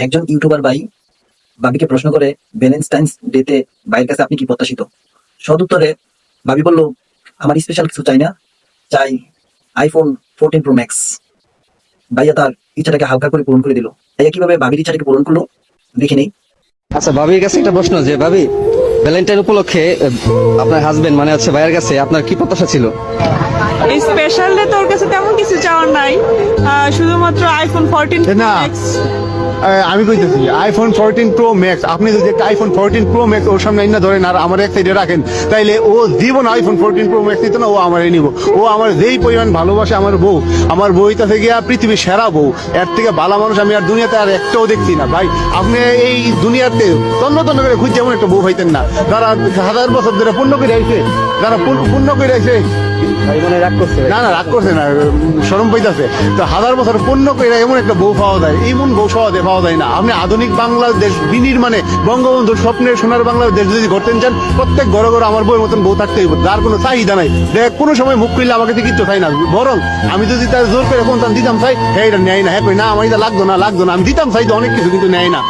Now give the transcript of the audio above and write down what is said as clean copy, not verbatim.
একজন ইউটিউবার ভাই ভাবিকে প্রশ্ন করে ভ্যালেন্টাইন্স ডেতে ভাইয়ের কাছে আপনি কি প্রত্যাশিত? সদুত্তরে ভাবি বলল, আমার স্পেশাল কিছু চাই না, চাই আইফোন 14 প্রো ম্যাক্স। ভাইয়া তার ইচ্ছাটাকে হালকা করে পূরণ করে দিল। ভাইয়া কিভাবে ভাবির ইচ্ছাটাকে পূরণ করলো দেখে নেই। আচ্ছা, ভাবির কাছে একটা প্রশ্ন, যে ভাবি ভ্যালেন্টাইন উপলক্ষে আপনার হাজবেন্ড মানে হচ্ছে ভাইয়ের কাছে আপনার কি প্রত্যাশা ছিল? এই স্পেশাল ডে তোর কাছে তেমন কিছু চাওয়ার নাই, শুধুমাত্র আইফোন 14 না। ম্যাক্স। আমি কইতেছি আইফোন 14 প্রো ম্যাক্স, আপনি যদি একটা আইফোন 14 প্রো ম্যাক্স ওর সামনে না ধরেন আর আমার এক সাইডে রাখেন, তাইলে ও জীবন আইফোন 14 প্রো ম্যাক্স নিত না, ও আমারই নিব। ও আমার যেই পরিমাণ ভালোবাসে আমার বউটা থেকে পৃথিবীর সেরা বউ, এর থেকে ভালো মানুষ আমি আর দুনিয়াতে আর একটাও দেখছি না। ভাই আপনি এই দুনিয়াতে তন্ন তন্ন করে খুঁজে এমন একটা বউ পাইতেন না, যারা হাজার বছর ধরে পূর্ণ করে আইছে, যারা পূর্ণ করে আইছে। ভাই মনে রাগ করছে? না না, রাগ করছে না, শরম পাইতেছে। তো হাজার বছর পূর্ণ করে এমন একটা বউ পাওয়া যায়, এমন বউ সহজে পাওয়া যায় না। আপনি আধুনিক বাংলাদেশ বিনির্মাণে বঙ্গবন্ধুর স্বপ্নের সোনার বাংলাদেশ যদি করতেন চান, প্রত্যেক ঘরে ঘরে আমার বউয়ের মতন বউ থাকতে হইব, যার কোনো চাহিদা নাই, দেখ কোনো সময় মুখ খুললে আমাকে কিচ্ছু চাই না। বরং আমি যদি তার জোর করে কোন দিতাম চাই, হ্যাঁ এটা নেয় না, হ্যাঁ না আমার এটা লাগতো না, আমি দিতাম চাই তো অনেক কিছু, কিন্তু নেয় না।